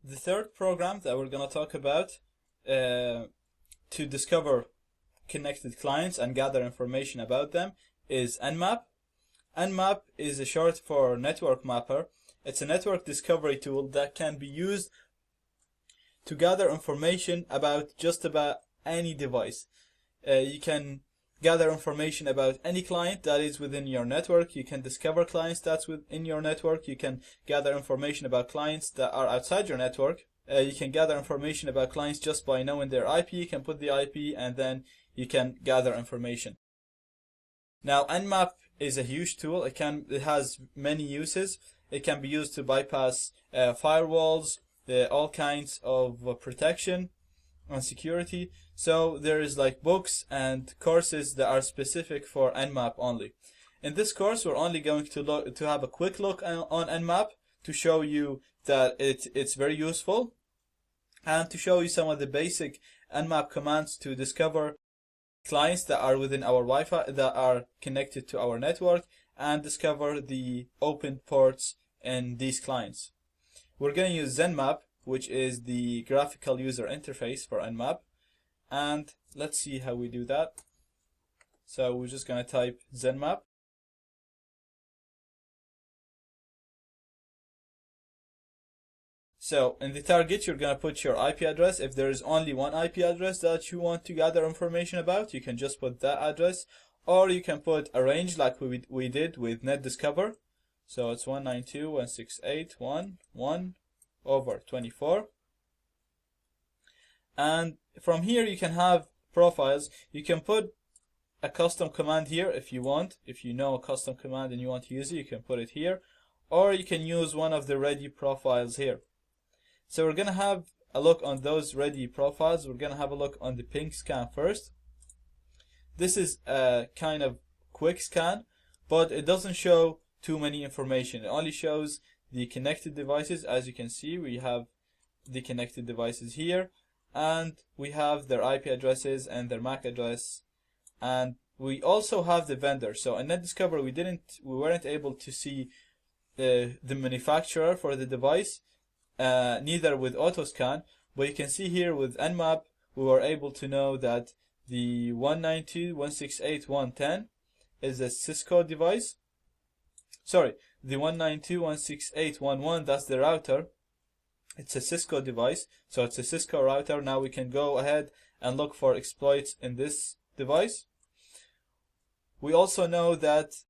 The third program that we're going to talk about to discover connected clients and gather information about them is Nmap. Nmap is a short for Network Mapper. It's a network discovery tool that can be used to gather information about just about any device. You can gather information about any client that is within your network. You can discover clients that's within your network. You can gather information about clients that are outside your network. You can gather information about clients just by knowing their IP. You can put the IP and then you can gather information. Now, Nmap is a huge tool. It has many uses. It can be used to bypass firewalls, all kinds of protection and security. So there is like books and courses that are specific for Nmap only. In this course, we're only going to have a quick look on Nmap to show you that it's very useful, and to show you some of the basic Nmap commands to discover clients that are within our Wi-Fi that are connected to our network, and discover the open ports in these clients. We're going to use ZenMap, which is the graphical user interface for Nmap, and let's see how we do that. So we're just going to type ZenMap. So in the target, you're going to put your IP address. If there is only one IP address that you want to gather information about, you can just put that address, or you can put a range like we did with NetDiscover. So it's 192.168.1.1/24. And from here you can have profiles. You can put a custom command here if you want. If you know a custom command and you want to use it, you can put it here, or you can use one of the ready profiles here. So we're going to have a look on those ready profiles. We're going to have a look on the ping scan first. This is a kind of quick scan, but it doesn't show too many information. It only shows the connected devices. As you can see, we have the connected devices here, and we have their IP addresses and their MAC address, and we also have the vendor. So in NetDiscover, we weren't able to see the manufacturer for the device, neither with AutoScan, but you can see here with Nmap we were able to know that the 192.168.1.10 is a Cisco device. Sorry, the 192.168.1.1, that's the router. It's a Cisco device, so it's a Cisco router. Now we can go ahead and look for exploits in this device. We also know that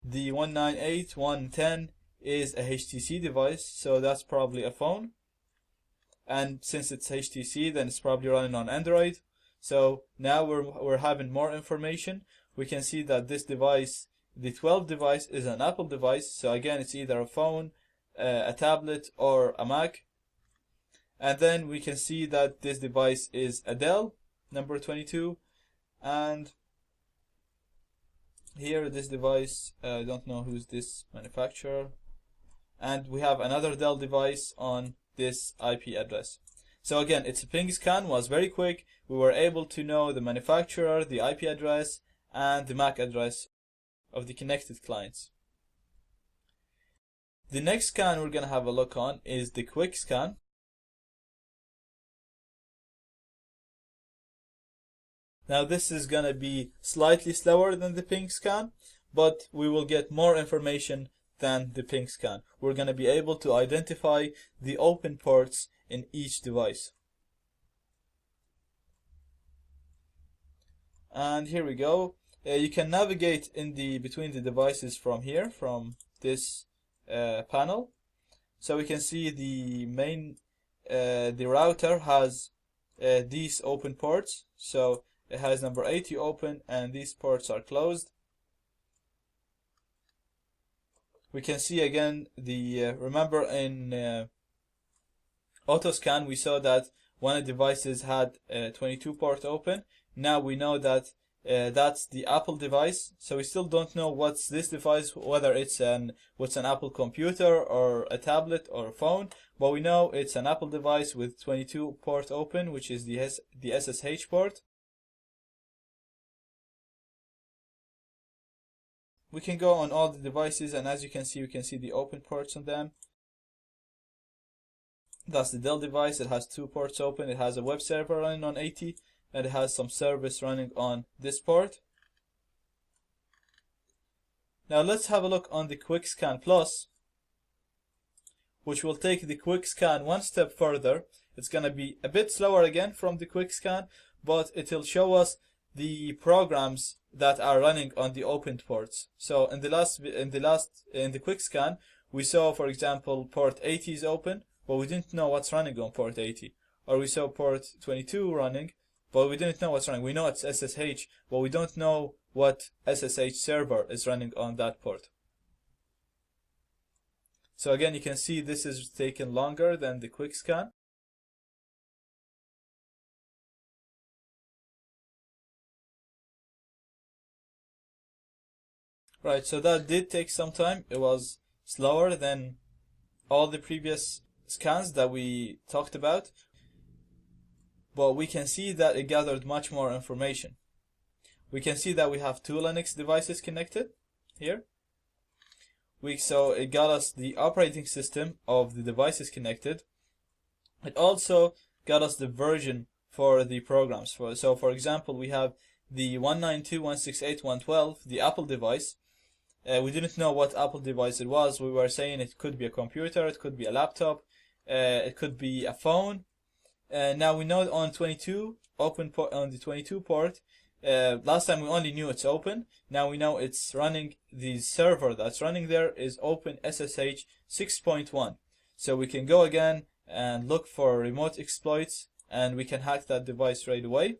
the 198.1.10 is a HTC device, so that's probably a phone. And since it's HTC, then it's probably running on Android. So now we're having more information. We can see that this device, the 12 device, is an Apple device. So again, it's either a phone, a tablet, or a Mac. And then we can see that this device is a Dell, number 22. And here, this device, I don't know who's this manufacturer. And we have another Dell device on this IP address. So again, its ping scan was very quick. We were able to know the manufacturer, the IP address, and the MAC address of the connected clients. The next scan we're going to have a look on is the quick scan. Now this is going to be slightly slower than the ping scan, but we will get more information than the ping scan. We're going to be able to identify the open ports in each device. And here we go. You can navigate in between the devices from here, from this panel. So we can see the main, the router has these open ports. So it has number 80 open, and these ports are closed. We can see again the, remember in AutoScan we saw that one of the devices had 22 port open. Now we know that that's the Apple device. So we still don't know what's this device, whether it's an Apple computer or a tablet or a phone, but we know it's an Apple device with 22 port open, which is the SSH port. We can go on all the devices, and as you can see, we can see the open ports on them. That's the Dell device. It has 2 ports open. It has a web server running on 80, and it has some service running on this port. Now let's have a look on the QuickScan Plus, which will take the QuickScan one step further. It's going to be a bit slower again from the QuickScan, but it will show us the programs that are running on the opened ports. So in the QuickScan, we saw, for example, port 80 is open, but we didn't know what's running on port 80. Or we saw port 22 running, but we didn't know what's running. We know it's SSH, but we don't know what SSH server is running on that port. So again, you can see this is taking longer than the QuickScan. Right, so that did take some time. It was slower than all the previous scans that we talked about, but we can see that it gathered much more information. We can see that we have 2 Linux devices connected here. So it got us the operating system of the devices connected. It also got us the version for the programs. So for example, we have the 192.168.112, the Apple device. We didn't know what Apple device it was. We were saying it could be a computer, it could be a laptop, it could be a phone. Now we know on 22 open on the 22 port. Last time we only knew it's open. Now we know it's running. The server that's running there is Open SSH 6.1. So we can go again and look for remote exploits, and we can hack that device right away.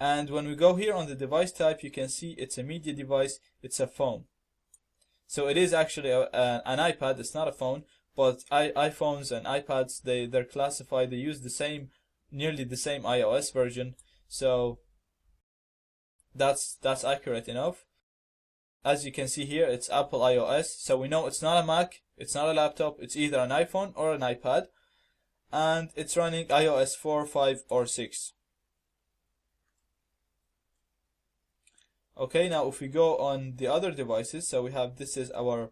And when we go here on the device type, you can see it's a media device, it's a phone. So it is actually an iPad, it's not a phone, but iPhones and iPads, they're classified, they use nearly the same iOS version, so that's accurate enough. As you can see here, it's Apple iOS, so we know it's not a Mac, it's not a laptop, it's either an iPhone or an iPad, and it's running iOS 4, 5, or 6. Okay, now if we go on the other devices, so we have, this is our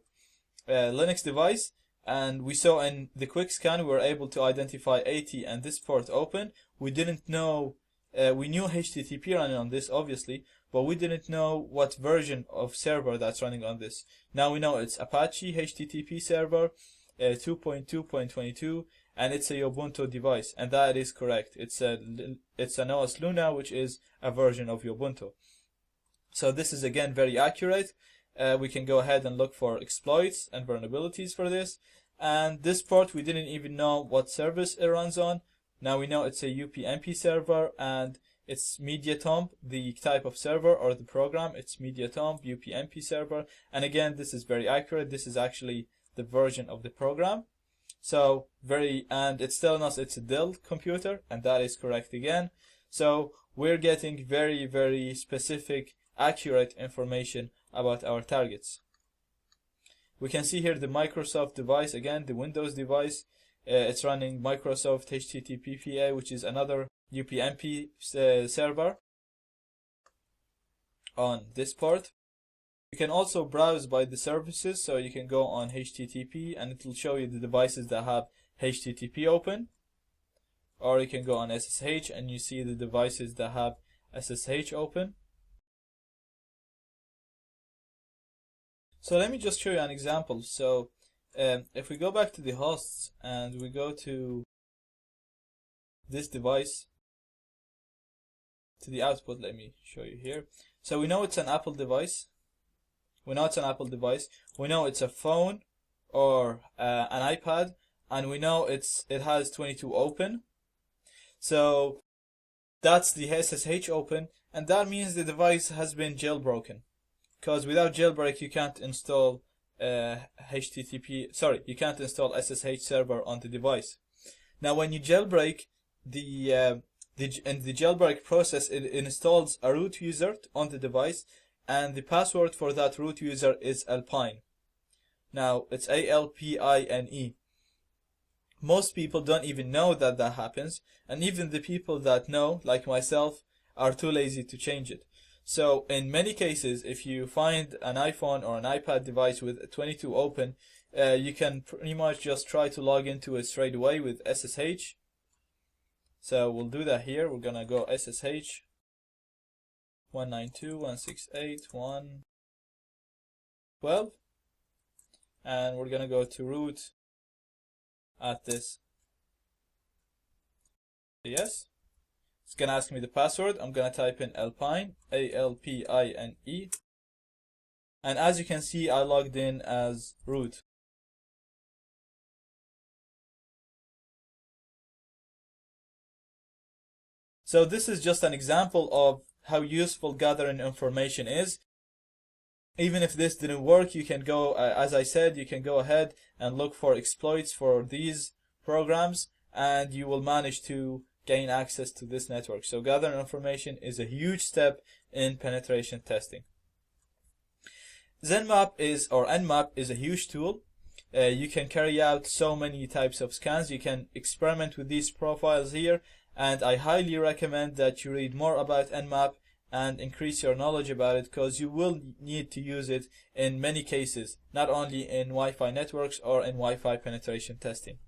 Linux device, and we saw in the QuickScan we were able to identify 80 and this port open. We didn't know, we knew HTTP running on this obviously, but we didn't know what version of server that's running on this. Now we know it's Apache HTTP server 2.2.22, and it's a Ubuntu device, and that is correct. It's an OS Luna, which is a version of Ubuntu. So this is again very accurate. We can go ahead and look for exploits and vulnerabilities for this. And this port, we didn't even know what service it runs on. Now we know it's a UPnP server, and it's MediaTomp, the type of server or the program. It's MediaTomp UPnP server. And again, this is very accurate. This is actually the version of the program. So and it's telling us it's a Dell computer, and that is correct again. So we're getting very, very specific, accurate information about our targets. We can see here the Microsoft device, again the Windows device. It's running Microsoft HTTPPA, which is another UPnP server on this port. You can also browse by the services, so you can go on HTTP and it will show you the devices that have HTTP open, or you can go on SSH and you see the devices that have SSH open. So let me just show you an example. So if we go back to the hosts and we go to this device, to the output, let me show you here. So we know it's an Apple device. We know it's an Apple device. We know it's a phone or an iPad, and we know it has 22 open. So that's the SSH open, and that means the device has been jailbroken. Because without jailbreak, you can't install you can't install SSH server on the device. Now, when you jailbreak, in the jailbreak process, it installs a root user on the device, and the password for that root user is Alpine. Now, it's ALPINE. Most people don't even know that happens, and even the people that know, like myself, are too lazy to change it. So in many cases, if you find an iPhone or an iPad device with 22 open, you can pretty much just try to log into it straight away with SSH. So we'll do that here. We're gonna go SSH 192.168.1.12, and we're gonna go to root at this. Yes, it's gonna ask me the password. I'm gonna type in Alpine, ALPINE, and as you can see, I logged in as root. So this is just an example of how useful gathering information is. Even if this didn't work, you can go, as I said, you can go ahead and look for exploits for these programs, and you will manage to gain access to this network. So gathering information is a huge step in penetration testing. Nmap is a huge tool. You can carry out so many types of scans. You can experiment with these profiles here, and I highly recommend that you read more about Nmap and increase your knowledge about it, because you will need to use it in many cases, not only in Wi-Fi networks or in Wi-Fi penetration testing.